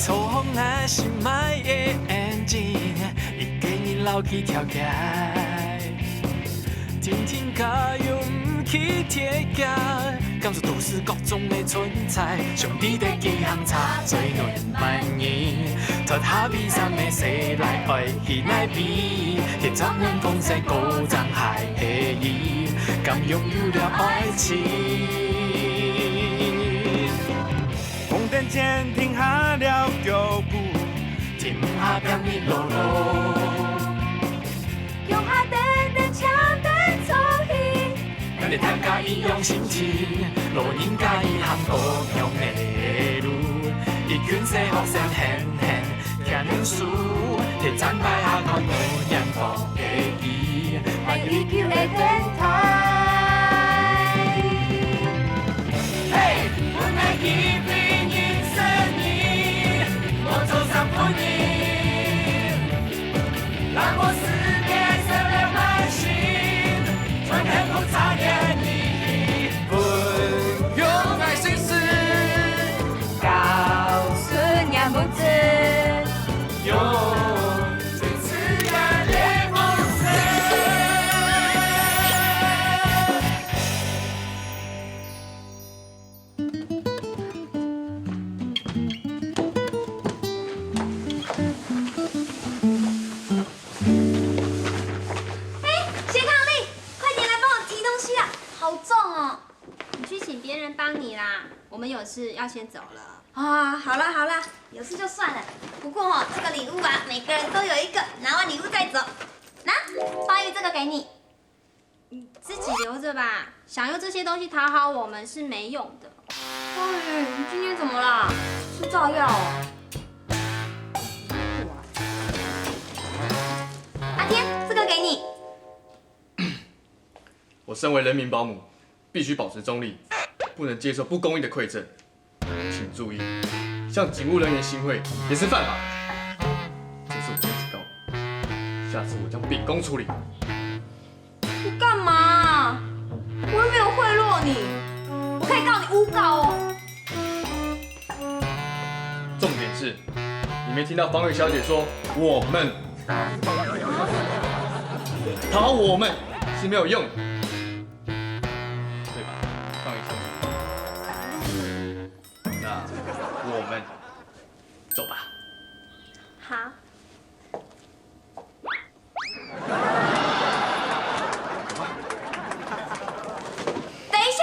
错风若是卖的眼睛，伊给你留起条街。天天加油不去铁架，感受都市各种的存在。上帝的几行差做暖万年，脱下披衫的西来爱去来比，铁掌门风势高涨海黑伊，敢拥有了爱情。红灯前停下了脚步，停下变你落落。用下等等桥等作戏，咱哋大家一样心情，路人甲伊行同样的路，伊卷世学生现现听念书，摕赞摆下看无阳光的伊，爱依旧的天台。嘿，我爱一笔一生你，我走上不你，让我世界色亮满心，传天后差点你，奋勇爱心事，告诉娘不知。用最自然的方式。谢康利，快点来帮我提东西啊，好重哦！你去请别人帮你啦，我们有事要先走了。啊，好啦好啦，有事就算了。不过哦，这个礼物啊，每个人都有一个，拿完礼物再走。拿，花玉这个给你。自己留着吧，想用这些东西讨好我们是没用的。花玉，你今天怎么啦？吃炸药哦？阿天，这个给你。我身为人民保姆，必须保持中立，不能接受不公义的馈赠。请注意，向警务人员行贿也是犯法的。这是我的警告，下次我将秉公处理。你干嘛？我又没有贿赂你，我可以告你诬告哦。重点是，你没听到方玉小姐说我们，讨好我们是没有用的，对吧，方玉小姐？那我们走吧。好。等一下，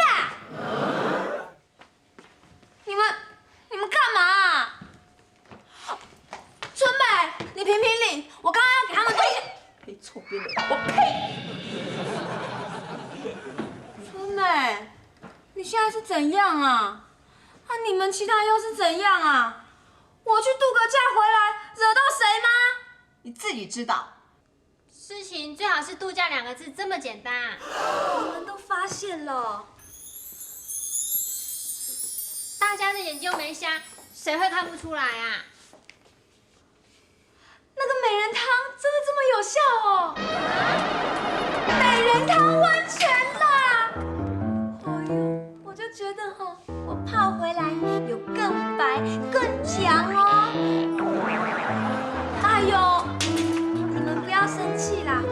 你们干嘛？春美，你评评理，我刚刚要给他们东西。呸！臭边人！我呸！春美，你现在是怎样啊？啊，你们其他又是怎样啊？我去度个假回来，惹到谁吗？你自己知道。事情最好是度假2个字这么简单。你们都发现了。大家的眼睛又没瞎，谁会看不出来啊？那个美人汤真的这么有效哦！美人汤温泉啦！哎呦，我就觉得哈，我泡回来有更白、更强哦。哎呦，你们不要生气啦！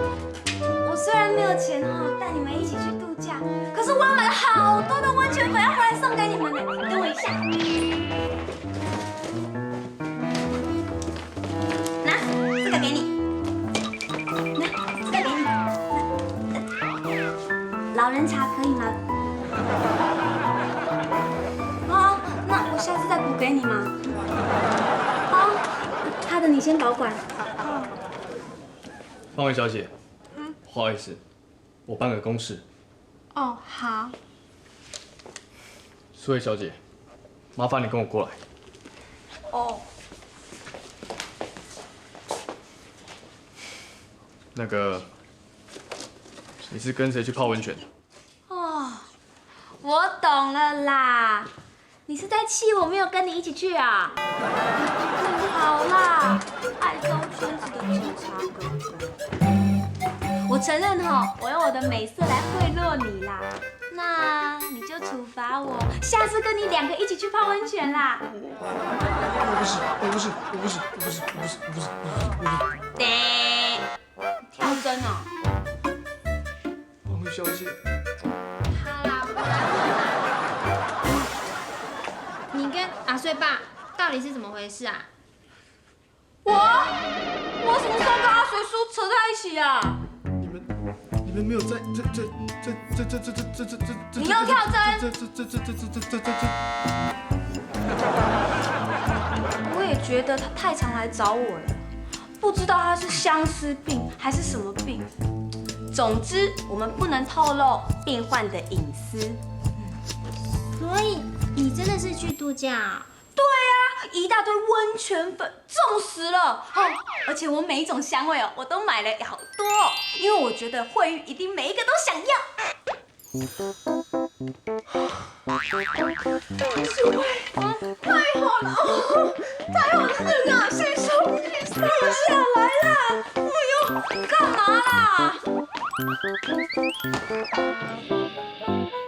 我虽然没有钱哈，带你们一起去度假，可是我要买了好多的温泉粉要回来送给你们呢。等我一下。这个给你，那这个给你，老人茶可以吗？好，那我下次再补给你吗？好，他的你先保管。方慧小姐，不好意思，我办个公事。哦，好。苏慧小姐，麻烦你跟我过来。哦。那个，你是跟谁去泡温泉？哦，我懂了啦，你是在气我没有跟你一起去啊？好啦，爱兜圈子的警察哥哥。我承认哈，我用我的美色来贿赂你啦。那你就处罚我，下次跟你2个一起去泡温泉啦。我不是。对，跳针哦。王小姐，好啦，你跟阿岁爸到底是怎么回事啊？我什么时候跟阿水叔扯在一起啊？你们没有在这。你又跳针？我也觉得他太常来找我了，不知道他是相思病还是什么病。总之，我们不能透露病患的隐私。所以你真的是去度假啊？对啊，一大堆温泉粉，中死了！而且我每一种香味我都买了好多因为我觉得慧玉一定每一个都想要。太好了，太好了，谁手机掉下来了？哎呦，干嘛啦？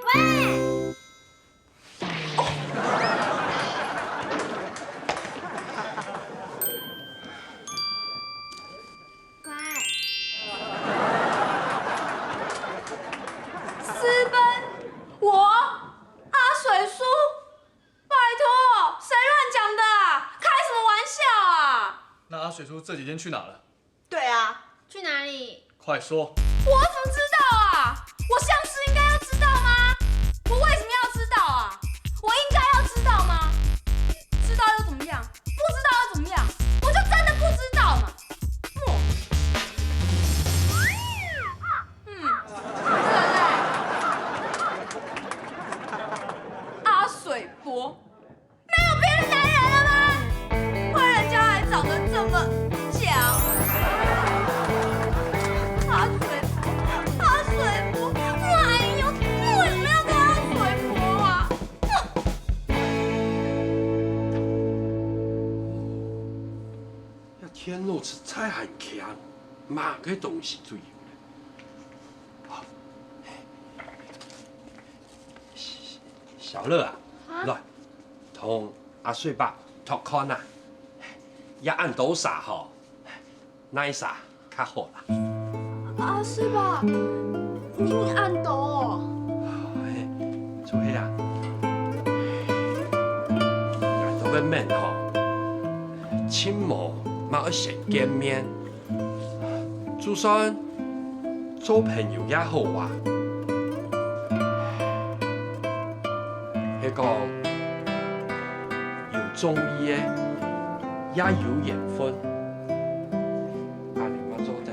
喂。私奔？我阿水叔？拜托，谁乱讲的啊？开什么玩笑啊？那阿水叔这几天去哪了？对啊，去哪里？快说！我怎么知道啊？我相思应该要知道吗？我为什么要知道啊？我应该要知道吗？知道又怎么样？不知道又怎么样？我就真的不知道嘛。阿水伯，没有别的男人了吗？为人家还长得这么强。阿水伯，哎呦，为什么要跟阿水伯啊？天路出彩很强，嘛个东西最有小乐啊，来，同阿水爸托看啊，也按倒啥吼，哪啥较好啦？阿水伯，你按倒哦。做迄啊，按倒个面吼，亲模嘛要先见面，就算做朋友也好啊。迄个有中意的，也有缘分。啊，你妈做的。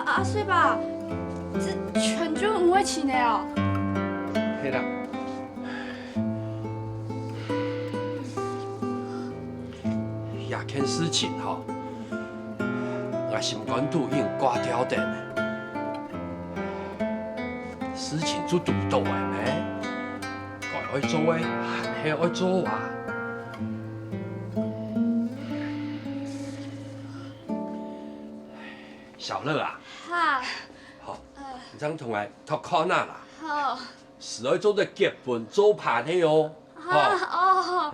阿水伯，这全就唔会请的哦。嘿啦。也件事情吼，我心肝都已经挂掉的，事情做主导的呢，该爱做的还是爱做啊。小乐啊，哈，好，你这样同来托看啦啦，好，是爱做的结伴做伴的哦。哦，好，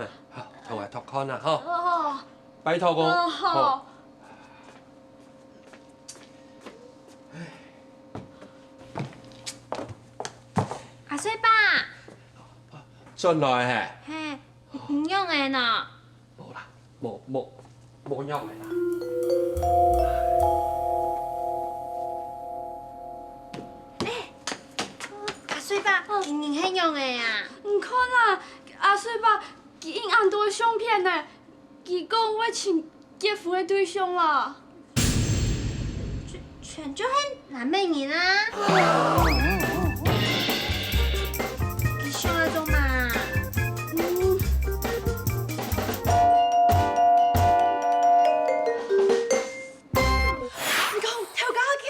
同来托看啦，吼，哦，拜托我。好。阿岁爸，进来嘿，嘿，唔用的呢。冇啦，冇用的啦。阿岁爸，你很用的呀？唔可能，阿水伯伊印按多相片呢，伊讲我请结婚的对象啦。全就很男美人啊。你笑那种嘛？你讲跳高去，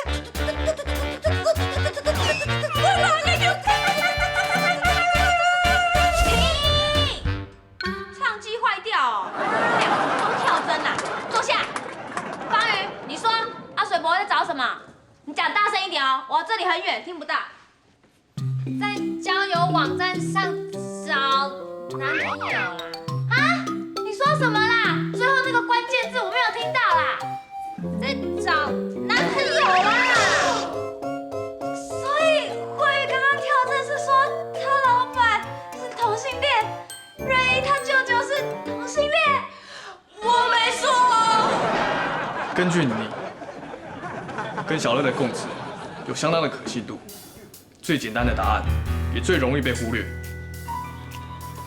唱机坏掉哦，两个都跳针啦，坐下。方宇，你说阿水伯在找什么？远，听不到。在交友网站上找男朋友啦？啊？你说什么啦？最后那个关键字我没有听到啦。在找男朋友啦？所以慧宇刚刚跳针是说他老板是同性恋，瑞一他舅舅是同性恋，我没说。根据你跟小乐的供词，有相当的可信度。最简单的答案，也最容易被忽略。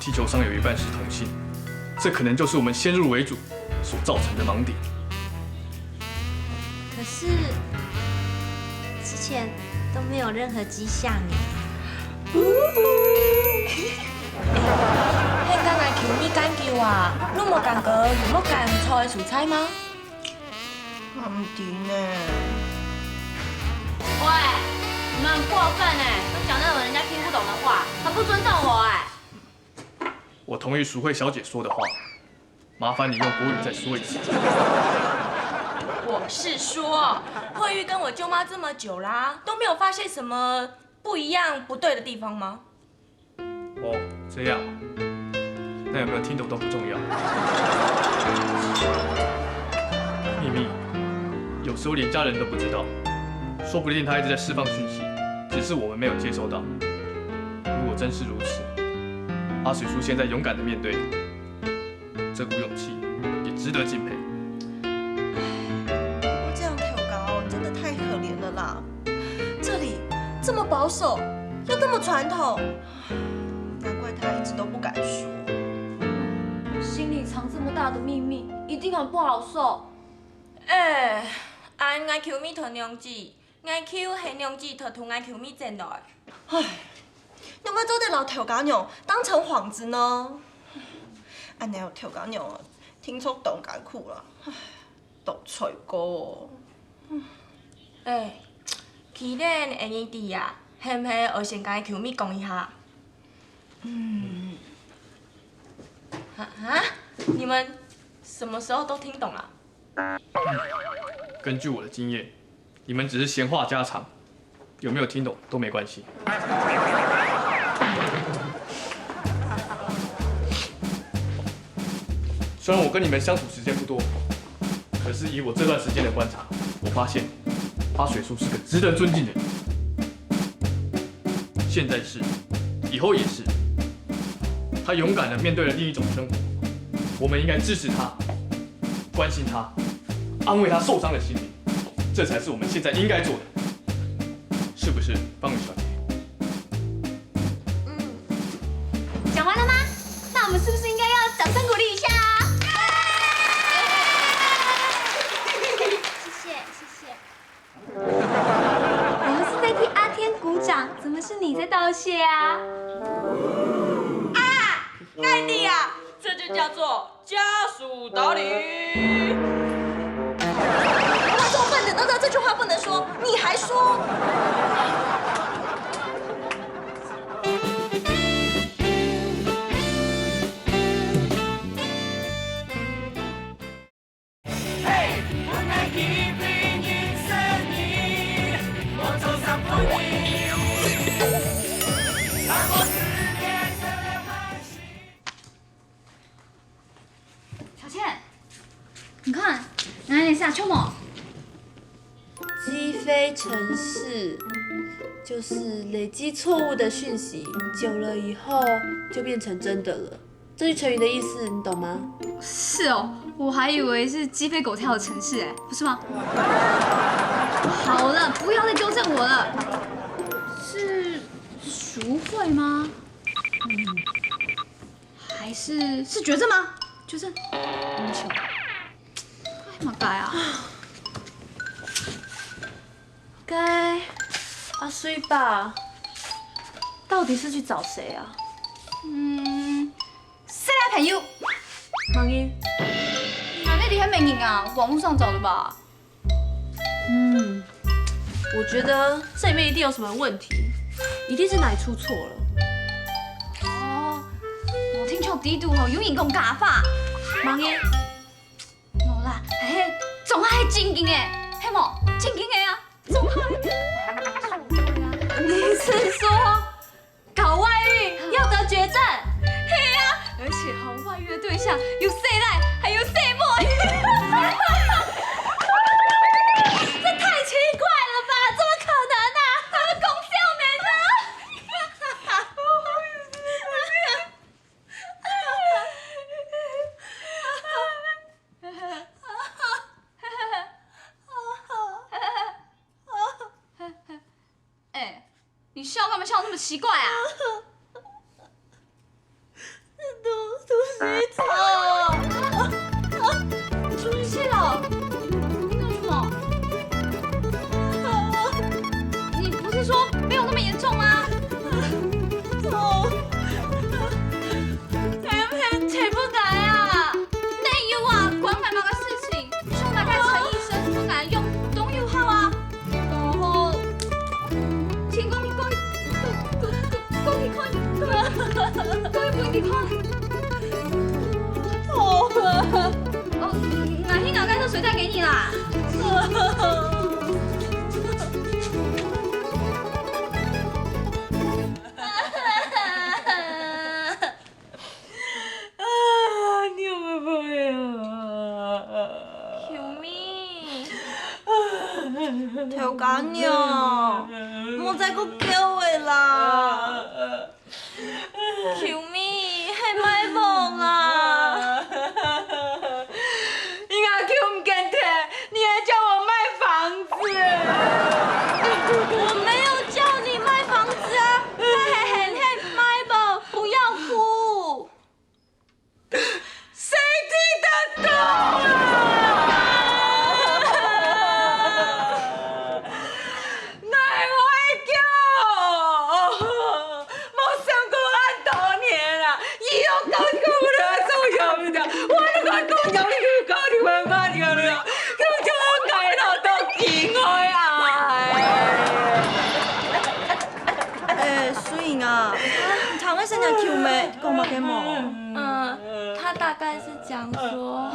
地球上有一半是同性，这可能就是我们先入为主所造成的盲点。可是之前都没有任何迹象耶。迄敢来求你研究啊？你无感觉有要干错的蔬菜吗？我唔知呢。喂，你们很过分哎，都讲那种人家听不懂的话，很不尊重我哎。我同意淑慧小姐说的话，麻烦你用国语再说一次。我是说，慧玉跟我舅妈这么久啦，都没有发现什么不一样、不对的地方吗？哦，这样，那有没有听懂都不重要。秘密，有时候连家人都不知道，说不定他一直在释放讯息，只是我们没有接收到。如果真是如此，阿水叔现在勇敢的面对，这股勇气也值得敬佩。不过这样跳高真的太可怜了啦！这里这么保守，又这么传统，难怪他一直都不敢说。心里藏这么大的秘密，一定很不好受。按爱求米脱娘子，爱求黑娘子脱同爱求米进来。唉，有没有做对老跳高娘当成幌子呢？安尼有跳高娘啊，听说动艰苦啦，唉，都吹过。既然下年底啊，是不是我先跟求米讲一下？你们什么时候都听懂了？根据我的经验，你们只是闲话家常，有没有听懂都没关系。虽然我跟你们相处时间不多，可是以我这段时间的观察，我发现阿水叔是个值得尊敬的人。现在是，以后也是。他勇敢地面对了另一种生活，我们应该支持他，关心他，安慰他受伤的心灵，这才是我们现在应该做的，是不是，方宇小姐？讲完了吗？那我们是不是应该要掌声鼓励一下啊？谢谢。我们是在替阿天鼓掌，怎么是你在道谢啊？盖蒂啊，这就叫做家属导理。他这么笨的都知道这句话不能说，你还说？小倩，你看哪里下秋末？击飞程式就是累积错误的讯息，久了以后就变成真的了。这句成语的意思你懂吗？是哦，我还以为是鸡飞狗跳的城市，哎，不是吗？好了，不要再纠正我了。是赎会吗？还是绝症吗？绝症？无球。该嘛该啊？该阿水吧？到底是去找谁啊？谁来朋友？忙音。哪里还没赢啊？网络上找的吧？我觉得这里面一定有什么问题，一定是哪里出错了。哦，我听说地图吼有人讲假法，忙音。冇啦，嘿，总系正经嘅，系冇正经嘅啊，总系。你是说搞外遇要得绝症？嘿呀，而且外遇的对象有谁来，还有谁莫？这太奇怪了吧？怎么可能啊？他们公笑没呢？哎，你笑干嘛笑那么奇怪啊？出事气了？你干什么？你不是说没有那么严重吗？谁不敢啊？内忧啊，管买那个事情，上来看陈医生，不敢用东佑号啊。然后，请公公你看，哪天哪干热水袋给你啦。你有没有朋友？救命！调假娘，莫再搁叫我啦！救命！係咪夢啊？你阿 Q 唔敢听，你还叫我卖房子？我没有叫你卖房子啊！嘿，卖吧，不要哭。谁听得懂啊？哪会叫？冇想过安多年啦，以后搞这个不了，做有不了，我那个公牛你搞你会骂你了，就叫我改了都见我哎，水英啊，唐个生日球妹讲嘛给莫？他大概是讲说，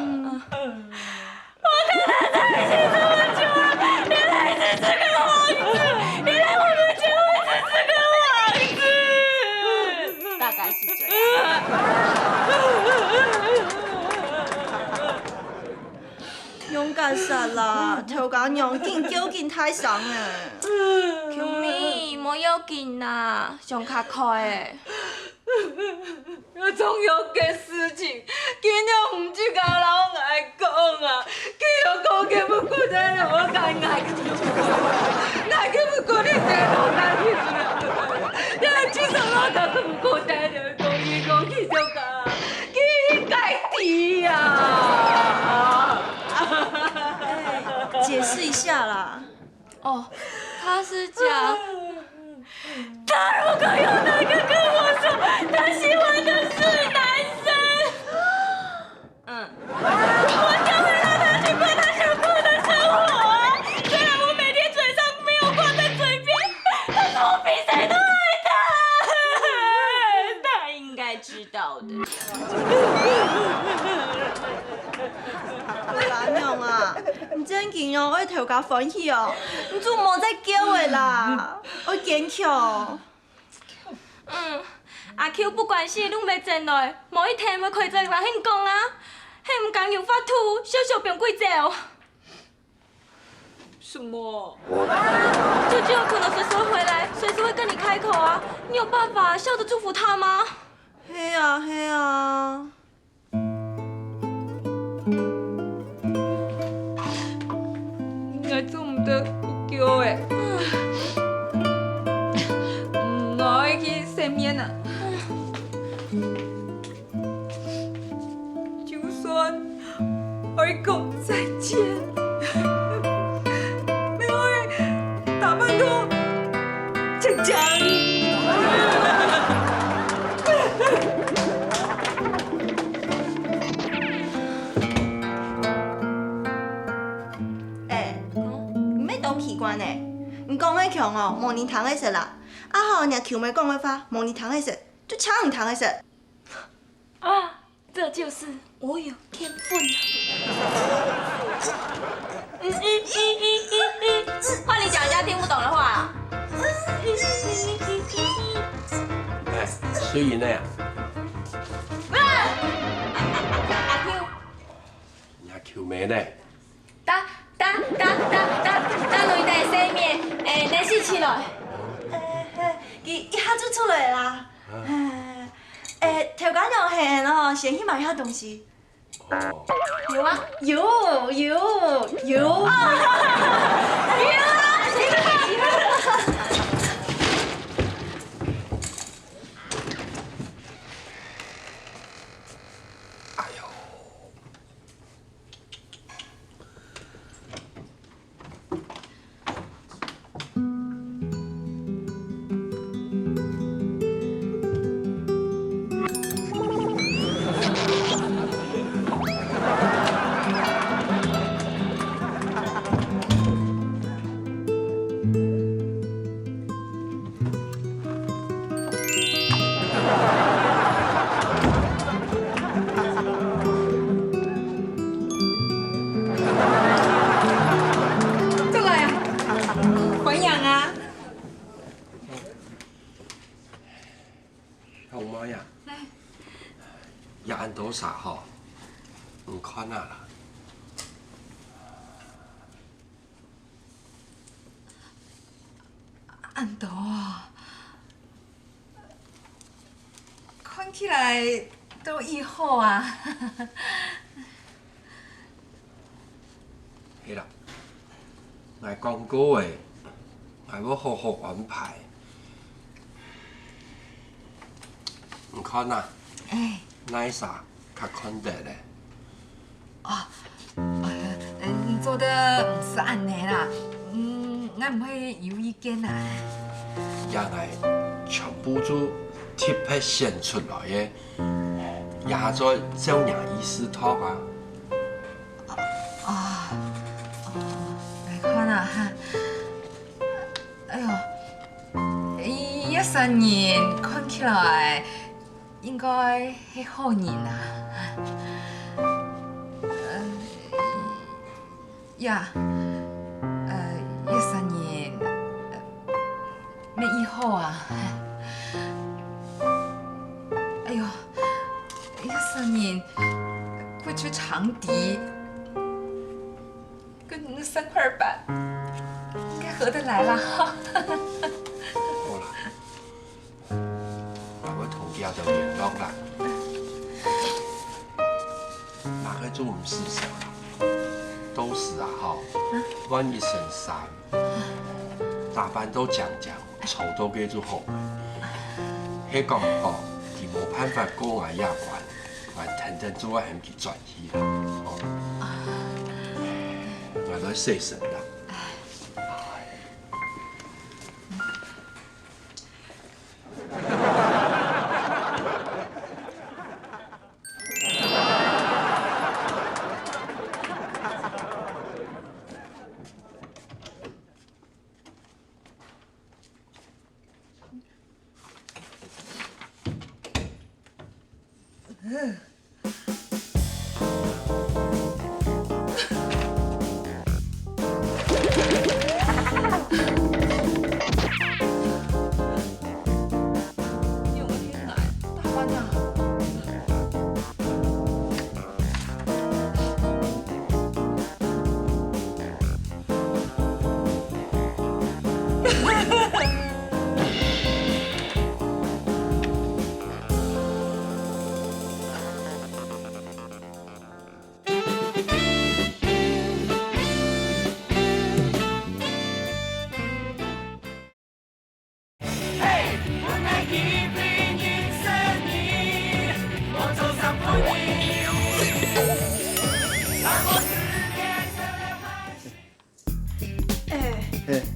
大概是这样。勇敢杀啦！调假娘紧叫紧太伤啊！救命！莫要紧啦，上较快的。总有个事情，今日唔只甲老爱讲啊，佢又讲佢不过在我干爱那佢不过你在我干去了，但至少我都不过在了，讲去就讲，佢应该提呀。解释一下啦。哦，他是讲，他如果有那个跟我说他喜欢的是男生，我就会让他去过他想过的生活啊。虽然我每天嘴上没有挂在嘴边，但是我比谁都爱他。他应该知道的。假娘啊，你真见哦，我调假欢喜哦，你做莫再叫我啦，我坚强。阿 Q 不管是拢袂前来，某一天要开在人很讲啊，迄唔共用发吐，小小变贵哦。什么？舅舅可能随时会回来，随时会跟你开口啊。你有办法笑着祝福他吗？嘿啊嘿啊。我做唔到有叫的。我要去洗面啊。就算我讲再见，没有打扮到强强。关呢？你讲的强哦，模拟糖的说啦。啊好，人球妹讲的话，模拟糖的说，就抢唔糖的说。啊，这就是我有天分啊！换你讲人家听不懂的话。哎，虽然呢，阿 Q，你还求妹呢？打雷地洗面，你是起来。一下就出来啦。调解娘现哦，先去买下东西。哦，有啊，有。哎呦，这来啊，还阳啊！형뭐야？也按多啥吼？唔看啊啦。按多啊，看起来都以后啊。係啦，我講過嘅，我要好好安排。唔看啊，那啥較看得咧。你做的不是安尼啦，我唔會有意見啊。也係全部都特別選出來嘅，也在照樣意思托啊。來看啊哈，哎呦，一生人看起來應該係好人啊。呀，一生人咩以後啊？哎呦，一生人會去長笛。跟你的3塊板應該合得來啦哈。好啦，我會同家就聯絡啦。哪個做唔是成啦？都是啊哈，萬一成三，打扮都講講，醜到嘅就好。迄講吼，佢冇辦法過我夜關，我天天做我嫌佢轉去啦。哦，我來細神啦。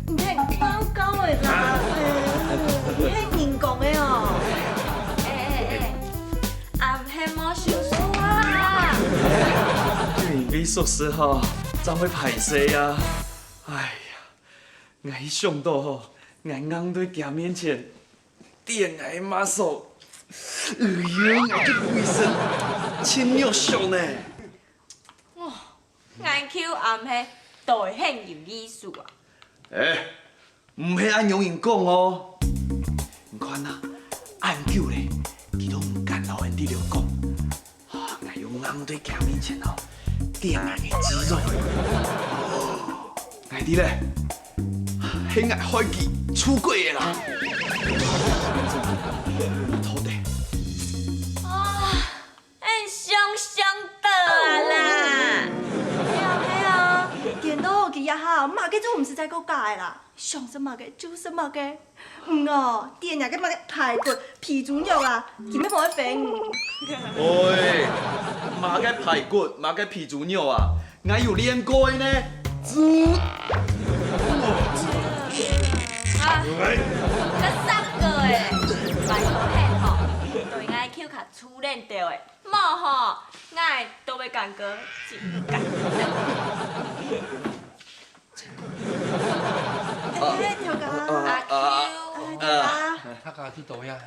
你睇包膠嚟啦，你係人講嘅哦。阿係冇想說啊。你美術師吼，怎會歹勢啊？哎呀，我一想到吼，我硬對鏡面前電愛馬手，哎呀，我這規身真肉熟呢。眼 Q 暗係大興有藝術啊！哎，唔係按用人講哦。唔看啊，按久咧，佢都唔敢老人哋就講，啊，我用硬對鏡面前哦，掂硬嘅肌肉，我哋咧，係愛開機出軌嘅啦。土地。也好，马个就唔是在个改啦，想什么个就是么个。哦，店呀个么个排骨、皮猪肉啊，见咩冇得肥。喂，马个排骨、马个皮猪肉啊，我有练过的呢。这3个诶，拜托嘿吼，对我口卡初练到诶，莫吼，我都要干哥真干。哎，条哥，阿 Q， 条哥，他家去倒呀，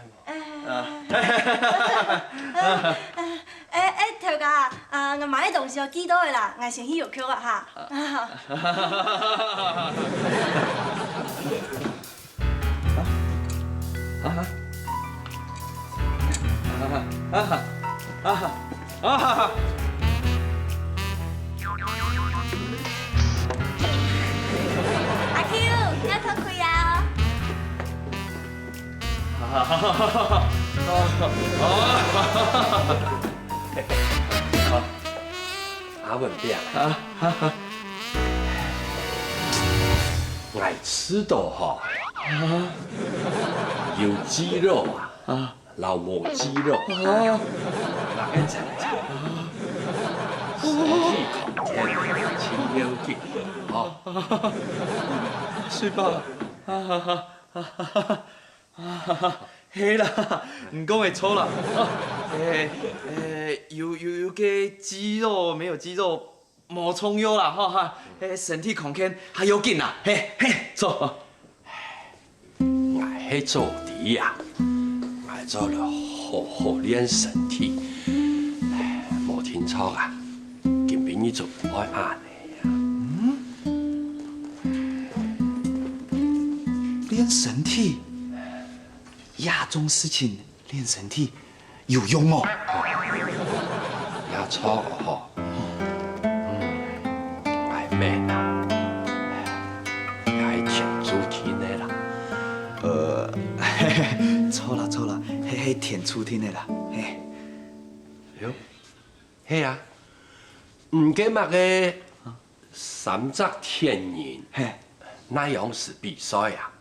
系条哥，我买的东西我寄到的啦，我先去邮局啊哈。阿 Q， 要脱开啊！阿文饼，爱吃的哈，有鸡肉啊，老母鸡肉，哪个讲讲？身体康健，轻腰筋，哦。是吧？係啦，唔講會錯啦。有個肌肉沒有肌肉，冇充油啦，哈，身體康健還有勁啦，嘿，錯。我去做题呀，我做了好練身體，冇聽錯啊，根本你就唔愛按的呀。練身體，亞種事情練身體有用哦。也錯哦，我咩啊？我填主題的啦。錯啦，係填出天的啦，嘿。喲，係啊，唔記乜嘅三隻天人，嘿，那樣是比賽啊？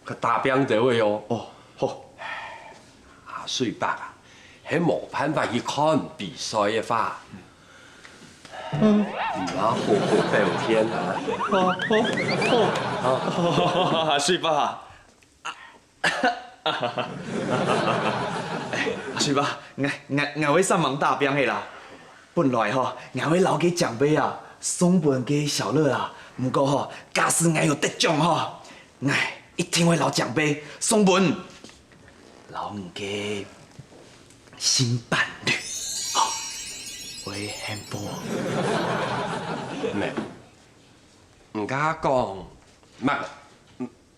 佢打兵這位哦。哦，好。阿水伯啊，係冇辦法去看比賽嘅話，唔好好表現啊！好，水爸。阿水爸，我會上網打兵的啦。本來吼，我會留給長輩啊，送本給小樂啊。不過吼，假使我有得獎吼，我一定會留長輩送本，留我嘅新伴侶，吼，會幸福。咩？唔家講乜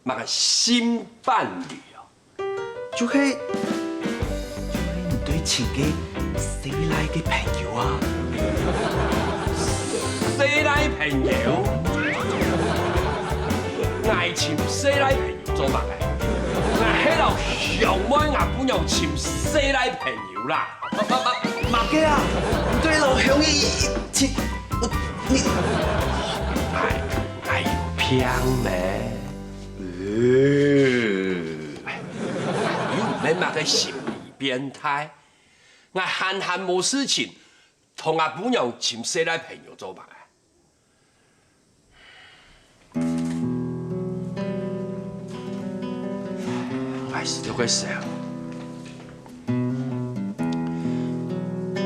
個新伴侶哦？就是你對前嘅死來嘅朋友啊。死來朋友，愛情死來朋友做乜嘅？我喺度上尾我本有尋死來朋友啦。馬嘅啊，對老鄉嘅情，你我有騙咩？又唔係乜嘅心理變態，我閒冇事情，同我本有尋死來朋友做乜嘅？我是咗個時候，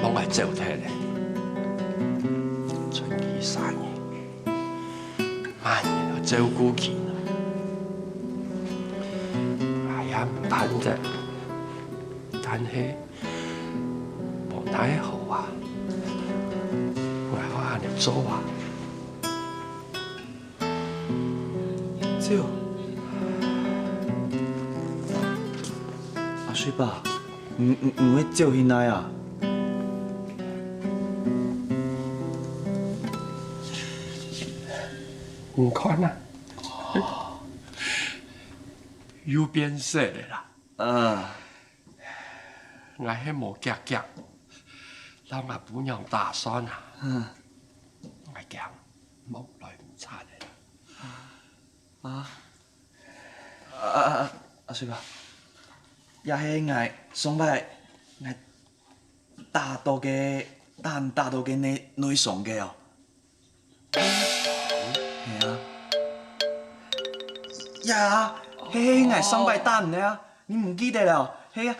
我係走睇咧，春季3年，萬年都照顧佢，我也唔盼啫，但係無奈何啊，我係你做啊，就水爸，唔会照现来啊？唔看啊，又变色的啦。我迄无夹夹，老我本样打算啊。我惊冇来唔差的啦。水爸，也迄我上摆我大到嘅内上嘅哦。系啊。呀，迄我上摆打唔啊，你唔记得了？系啊。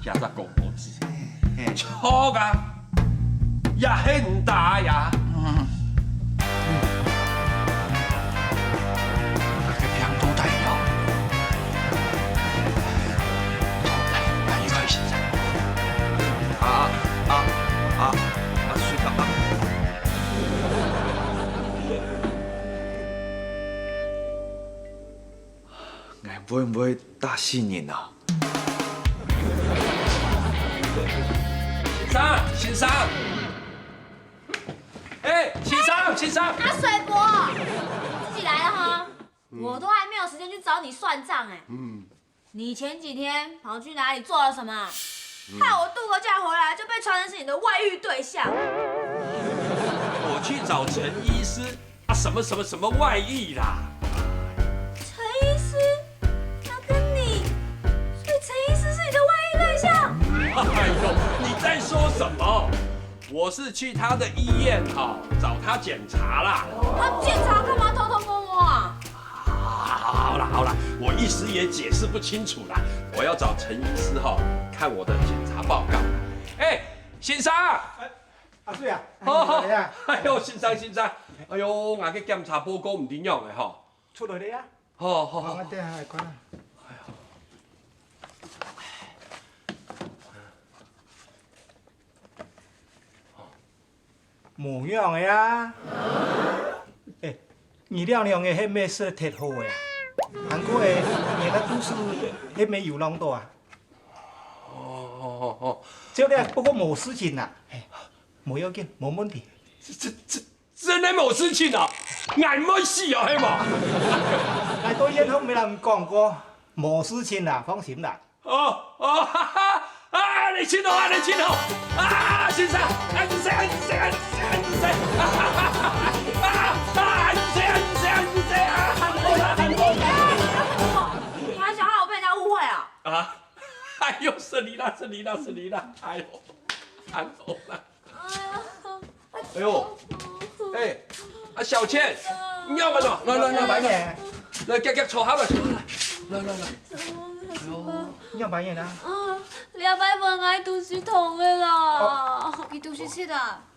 也只讲无字，错噶，也迄唔大呀。那个病都大了，那一块现在。水爸啊。我会唔会打死人啊？先生，哎，先生，啊，水伯，自己来了哈，我都还没有时间去找你算账哎。你前几天跑去哪里做了什么？害我度个假回来就被传成是你的外遇对象。我去找陈医师啊，什么外遇啦？陈医师，他跟你，所以陈医师是你的外遇对象？哎呦，你在说什么？我是去他的医院找他检查啦。他检查干嘛偷偷摸摸啊？好啦，我一时也解释不清楚啦。我要找陈医师看我的检查报告。哎，先生，阿水啊，好，来啊，哎呦，先生，哎呦，我个检查报告唔点样的出来咧啊，好，我等下来看啊。无样的啊！哎，二两两的迄咩是铁好的啊？韩国的你那都是迄咩有浪多啊？这咧不过冇事情啦，冇要紧，冇问题。真的冇事情啊？眼没事啊，系嘛？来到院后没人讲过，冇事情啦，放心啦。你请好，先生，你还想害我被人家误会啊？哎呦，是你啦，哎呦，惨头了。哎呦，小倩，你要不喏，来，白眼，来，坐下吧，来。你要白眼啊？两百本爱读书桶的啦。你读书去的？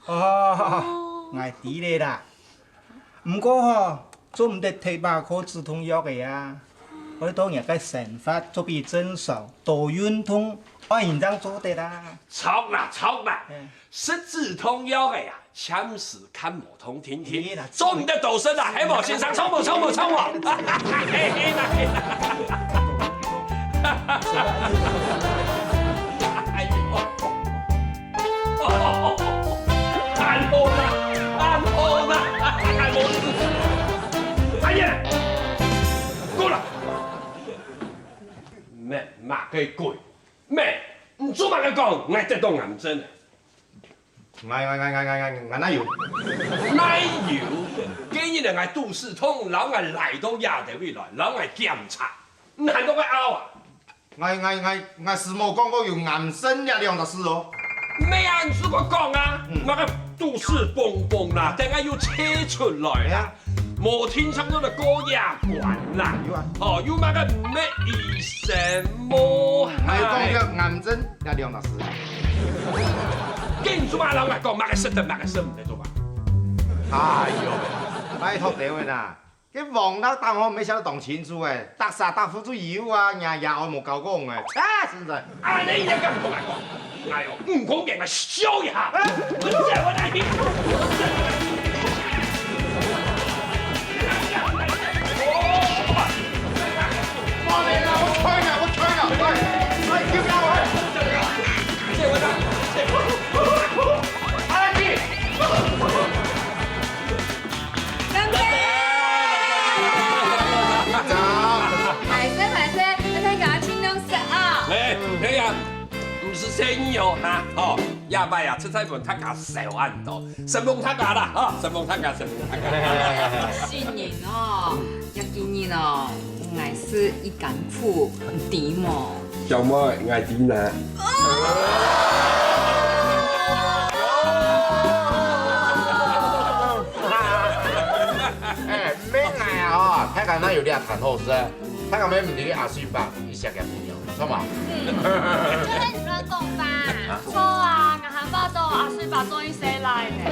哦，我知你啦。不过做唔得摕3颗止痛药的啊。我当日嘅成法做比正常，多运动，按现状做得啦。错啦，是止痛药的呀，枪死看无通听，做唔得道身啦，系无先生，冲无。哎呦，太好啦！哎呀，过来，咩马嘅鬼？咩？唔做乜嘅讲，我得到癌症啊！我哪有？哪有？今日係杜氏通，老係嚟到亞地未來，老係檢查，唔係都係拗啊！我是冇讲过有癌症呢2个字哦。咩啊？唔我講啊！我嘅杜氏蹦蹦啦，等下要車出來啦，冇天生到就高壓管啦，要乜嘅咩醫生冇係。講咗癌症呢2个字。跟住嘛，老係講乜嘅識得，乜嘅識唔得做嘛？哎呦，拜託你喎嗱！啲黃豆大我未曉得當錢數誒，搭沙搭副都要啊，日我冇夠講誒，真係。你而家咁同我講，哎呦，唔講嘅咪笑一下，我來你。哦，先有哈哦，亚摆啊，出彩门他家小案多，神梦他家啦哈，神梦他家，神梦他家。新年哦，要今年哦，我是一杆苦甜么？小妹爱甜呢。哎，免爱啊吼，睇下咱有俩谈好事，睇下免唔伫阿水吧，一下嘅朋友，错嘛？就在你们的洞吧。错啊，我韩爸都阿水把终于谁来呢？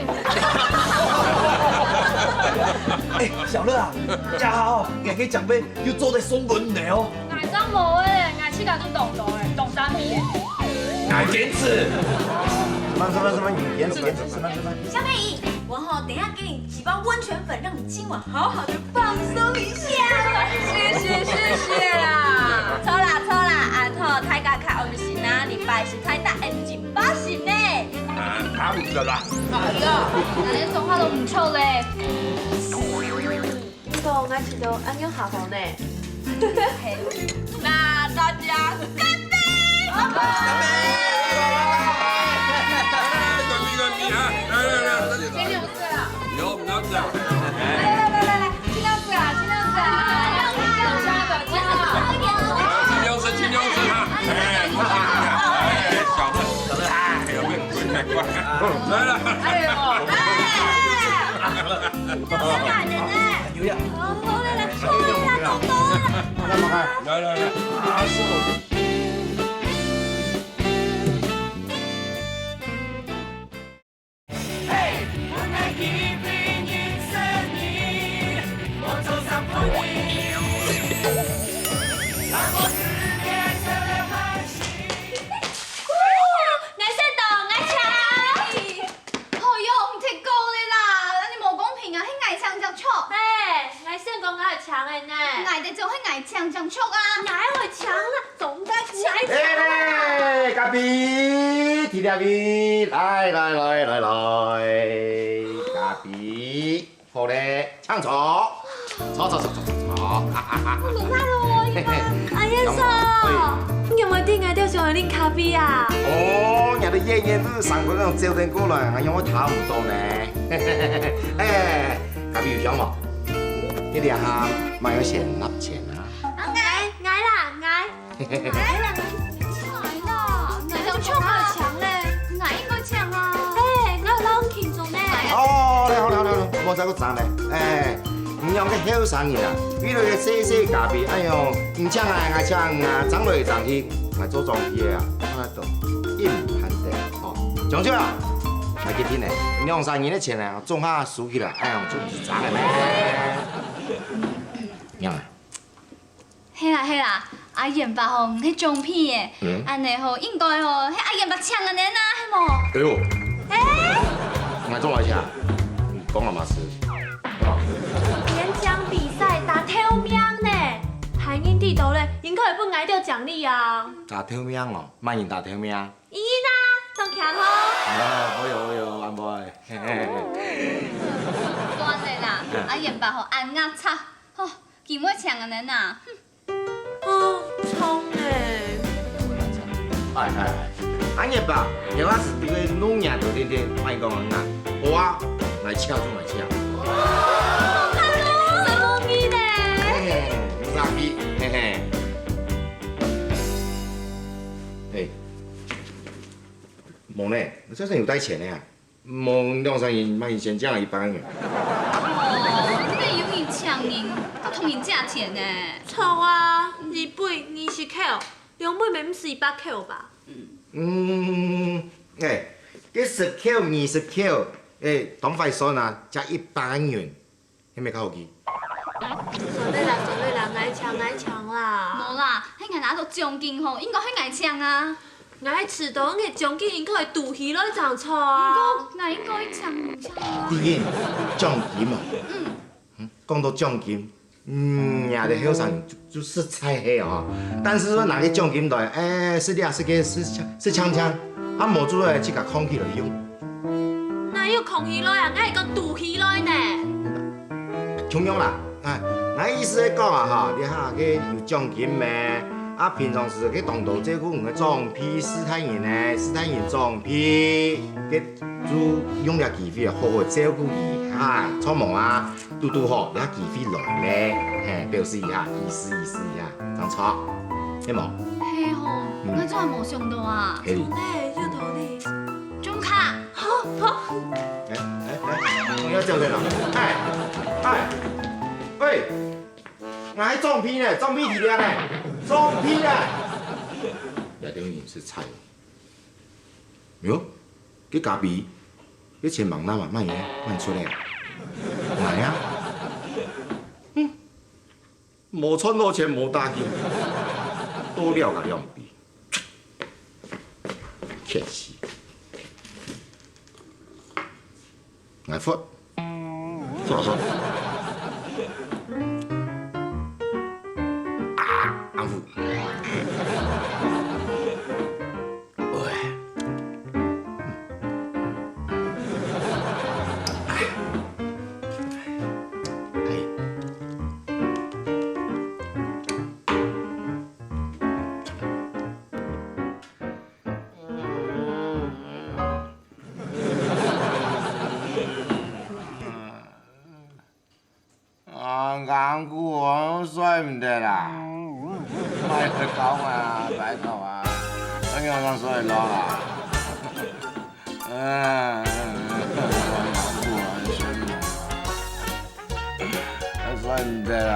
哎，小乐啊，家好，硬去长辈又坐在松轮呢哦。我装无诶，我膝盖都动动诶，动啥物诶？爱坚持。什么？延迟，什么？小美姨，我等一下给你几包温泉粉，让你今晚好好的放松一下。谢啦！错啦，阿兔太家卡我是哪礼拜是太大 M 紧巴型呢？他唔得啦。哎呀，那连说话都唔错嘞。你讲我吃到安样下好呢？那大家干杯！干杯！今年5岁了。有唔要讲。来，尽量吃啊，尽量吃啊，小虾的，尽量。尽量吃哈。小乐，哎，有没有太乖？来了。哎呦，好感人哎！有呀。好来，动动了。来。啊，师傅。哎，咖啡，提条味，来，咖啡，好嘞，唱错，错，阿燕嫂，你有冇啲嗌到上去啉咖啡啊？哦，人哋夜夜都上過嗰種招定過來，我有我睇唔到呢。哎，咖啡有獎冇？呢啲下咪有錢納錢啊？你抢我抢嘞，哪应该抢啊？哎，我有老慶祝呢。哦，好，我再個讚咧。哎，唔用嘅後生人啊，遇到嘅細咖啡，哎呦，唔搶啊，我搶啊，爭來爭去，我做裝批嘅啊，我都硬攀得哦。張少啊，嚟幾天咧？兩三年嘅錢咧，種下樹起來，哎呀，做自賺嘅咩？樣啊？嘿啦，阿燕爸吼，迄奖品诶，安尼吼应该吼，迄阿燕爸抢安尼呐，迄无？哎呦，我做乜嘢啊？講阿媽事。演讲比赛打挑名呢，韩英地头咧，应该会不挨到奖励啊。打挑名哦，慢人打挑名。伊呢，当徛好。我有，安排。算嘞啦，阿燕爸吼安压差，吼，见我抢安尼呐。哦，冲诶！哎，俺也罢，有我是这个农业做点点，卖讲啊，我来抢就来抢。什么咪呢？唔傻逼，嘿嘿。哎，梦呢？你这身有带钱的啊？梦两三元，卖先讲100元。哦，你有人抢人，他同人价钱呢？错啊，220口，两妹妹唔是100口吧？哎，这10口、20口，哎，同快算啊，加100元，还没较好记。算了啦，挨抢啦。无啦，迄个拿到奖金吼，应该去挨抢啊。挨迟到，个奖金应该会赌气落去涨错啊。那应该去抢啊。第一，奖金哦。讲到奖金，赢的好像就是菜黑哦。但是说拿个奖金来，哎，是俩是个是枪枪，啊，无做来只甲空气来用。哪有空气落啊？我会讲赌气落呢。同样啦，哎，我意思咧讲啊哈，你哈个有奖金咩？啊，平常时去动图这区有个装批斯坦人呢，斯坦人装批，去煮用了机会好好照顾伊，哈，匆忙啊，拄好了机会来咧，嘿，表示一下，意思一下，当错，对无？嘿吼，我怎么无想到啊？嘿，嘞，就头哩。钟卡，好。我要叫你啦，喂，我还装批呢，装批体谅呢，装批呢。亚东饮是菜。哟，去咖啡，去前忙那嘛，慢嘢，慢出来。来啊！无穿到钱，无打金，多了个两笔，确实。来佛，说。安抚。硬骨我甩唔得啦，卖去搞啊，拜托啊，我让人甩落啦。硬骨我甩唔得啦。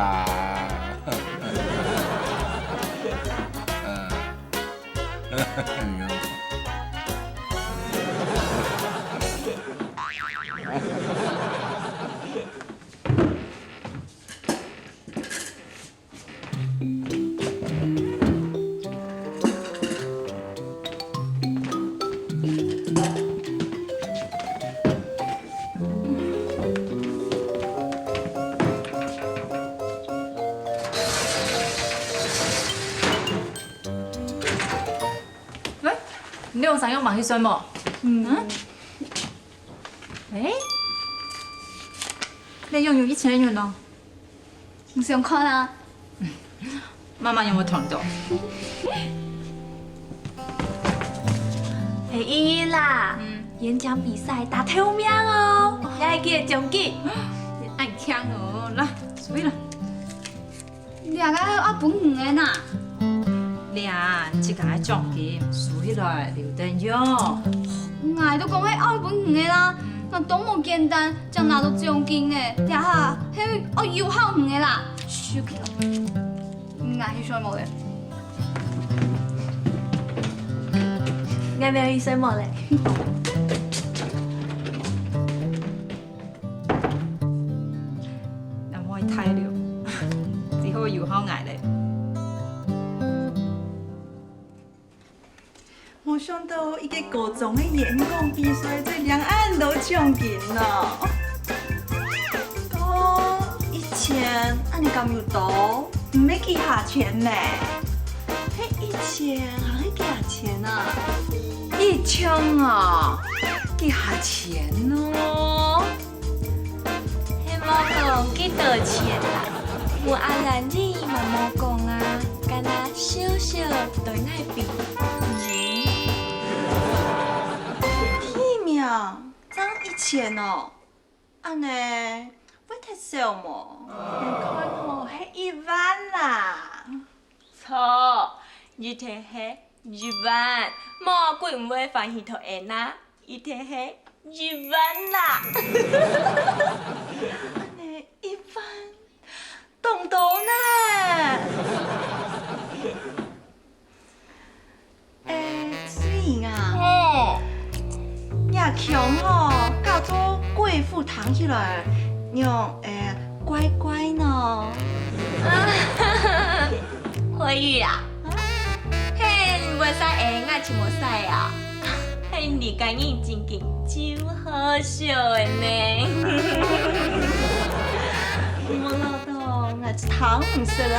你用上用忙去酸么？你用有1000元咯？唔想看啊？妈妈有冇听到？嘿，依依啦，演讲比赛打头名哦，也会记得奖金。爱听哦，来，水啦。两个啊本远的呐。俩这个奖金数起来留等用。我都讲迄澳本远的啦，那多么简单，才拿到奖金的，呀哈，迄哦又好远的啦，收起来。我去什么嘞？我没有去什么嘞？那我太了，只好又好挨嘞。没想到一个高中的演讲比赛，这两岸都奖金了。哦，1000，啊你咁有多？唔要记下钱呢？迄1000还要记下钱啊？1000啊，记下钱哦。迄无讲几多钱啦？我阿兰你嘛无讲啊，干那小小都爱比赢。屁命，涨1000哦，安尼会太少么？看吼，迄1万啦。错，你摕迄1万，莫鬼唔会翻去头缘啦，伊摕迄1万啦。安尼1万，动动呢？水莹啊，亚强吼，教做贵妇堂起来，让乖乖呢。慧宇啊，嘿，袂使会爱像无使啊，嘿，你感应真紧，真好笑的呢。我老豆，我是糖唔食了。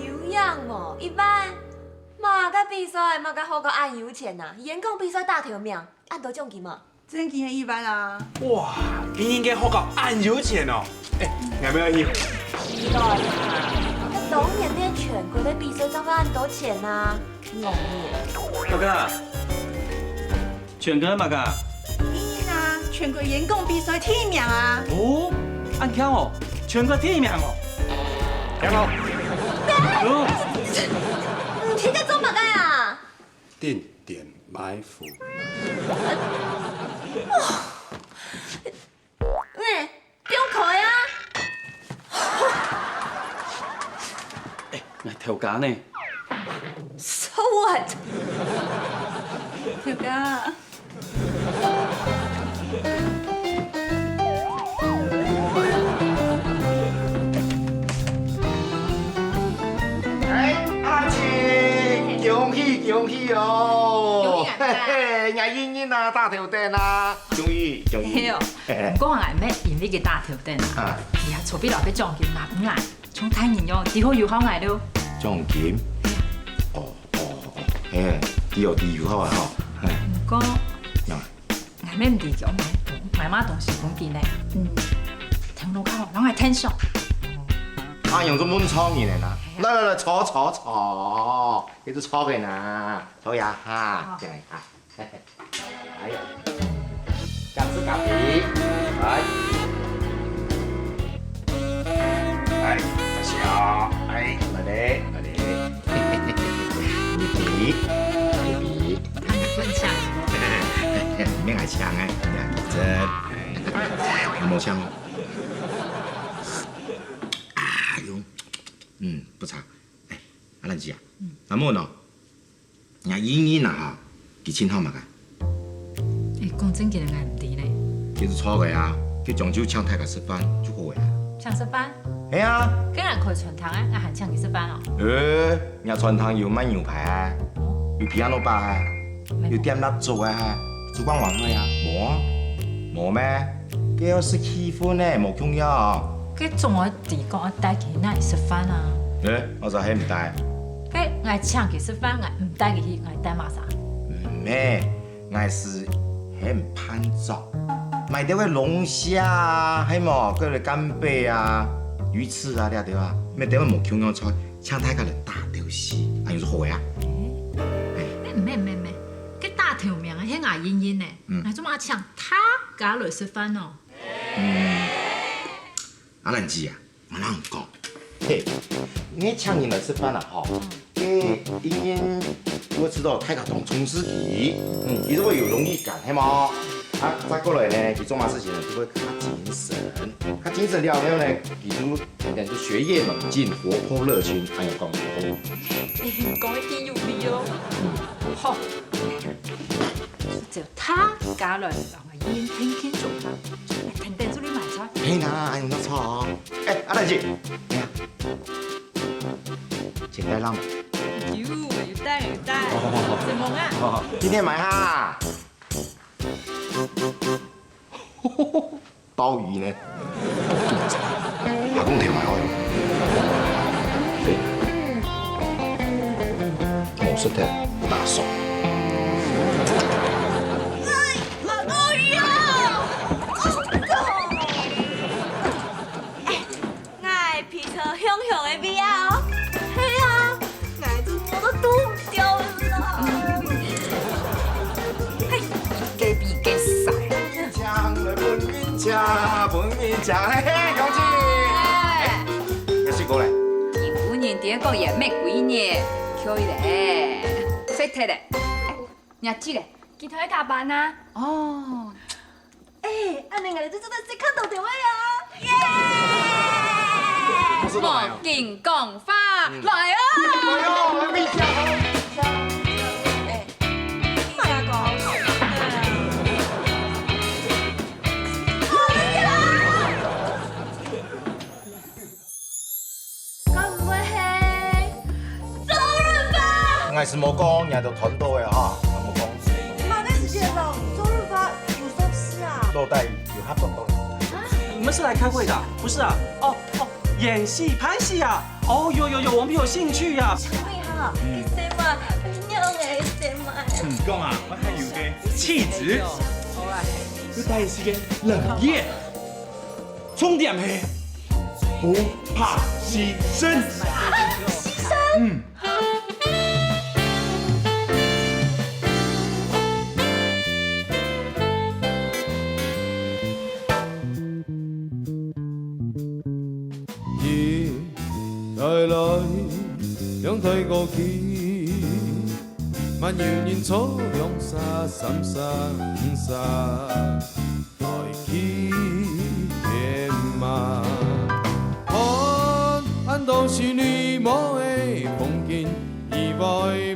有样哦，1万。嘛，甲比赛嘛，甲好个按油钱呐，演讲比赛大头名，按多奖金嘛？真金的100啊！哇，你应该好搞俺有钱哦！哎，要不要去？期待啦！龙年那全国的比赛张要按多钱啊？龙年。大哥，全哥嘛个？伊啦，全国员工比赛第1名啊！哦，按看哦，全国第1名哦。然后，你在做乜嘅啊？定点埋伏。喂，中佢啊！哎，来调价呢？ So what？大哥。 阿姐，恭喜恭喜哦！嘿嘿，伢英英啊，大头蛋啊，终于终于。嘿哦，唔过俺咩因为个大头灯啊，而家厝边落去奖金拿唔来，从太年哟，只好又好挨了。奖金？哦，嘿，你有理由好啊吼。唔过，俺咩唔地叫买马东西本钱呢？听路口，人系天上。 啊，用咗滿倉年嚟啦，來，坐，你都坐嘅啦，坐呀哈，進嚟啊，係，夾子夾皮，係，小，係，嚟，你比，分享。咩係槍啊？真，冇槍。 不差。哎，阿蘭姐啊，阿妹喏，伢英英啊哈，佢錢好嘛個？誒，講真嘅，俺唔知呢。佢是錯嘅啊，佢終究請大家食飯就好嘅。請食飯？係啊。跟人開傳堂啊，俺還請佢食飯哦。伢傳堂有賣牛排啊，有 piano bar 啊，有點蠟燭啊，燭光晚會啊，冇咩？佢要食氣氛呢，冇重要。 佢仲我地講我帶佢那嚟食飯啊！我就係唔帶。佢我請佢食飯，我唔帶佢去，我帶馬啥？咩？我是係唔攀照，買啲個龍蝦啊，係冇？嗰啲干貝啊、魚翅啊，啲對啊，咩啲個冇芎藥菜，請大家嚟打條戲，係有好啊！咩？佢大條命係牙煙煙呢，我做乜請他家嚟食飯哦？阿蘭姐啊，我哪唔講？嘿，你請人來吃飯啊，吼，因我知道大家同重視佢，佢就會有榮譽感，係冇？啊，再過來呢，佢做乜事情呢，就會較精神，較精神了呢，佢就學業猛進，活潑熱情，哎呀，講得好。講一啲有理哦。好，就他家來，我煙天做他，停定咗你買菜。 嘿啦，哎，唔錯。哎，阿蘭姐，咩啊？請帶浪。要帶。什麼啊？今天買哈。鮑魚呢？阿公條埋開。我識聽大嫂。 香香的味啊！係啊，眼睛我都嘟唔掉啦。嘿，幾比幾曬。本面醬，嘿嘿，講住。有試過嚟？5年第一個月咩幾年？可以咧，識睇咧。日子咧，今天加班啊？哦。安尼我哋就真係即刻到條位啊！耶！ 莫見講花，來啊！來哦，來面醬。快啊講！該唔會係周潤發？我是冇講，人就團到嘅哈，冇講。哪個時間了？周潤發有收視啊？落袋有黑洞洞。你們是來開會的？不是啊？哦。 演戲拍戲啊！哦，有，我們有興趣呀。請問下，你什麼？你娘嘅什麼？讲啊，我还有个气质，要带是个冷艳，重点是不怕牺牲。牺牲。来来，两台高起，万有人初两三三三五三，来去天马。看都是你无的风景，意外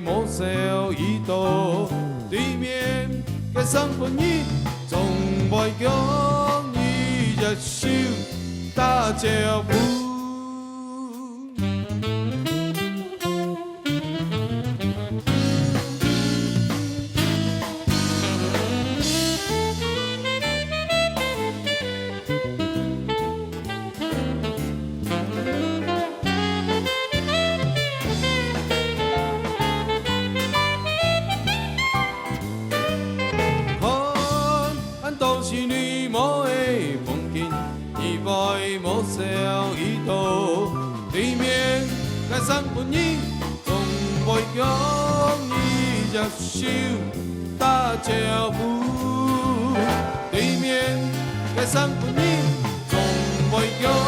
无笑一道，对面嘅三分二，总袂叫你热手打招呼。三分二，总袂叫你热手打招呼。对面嘅三分二，总袂叫。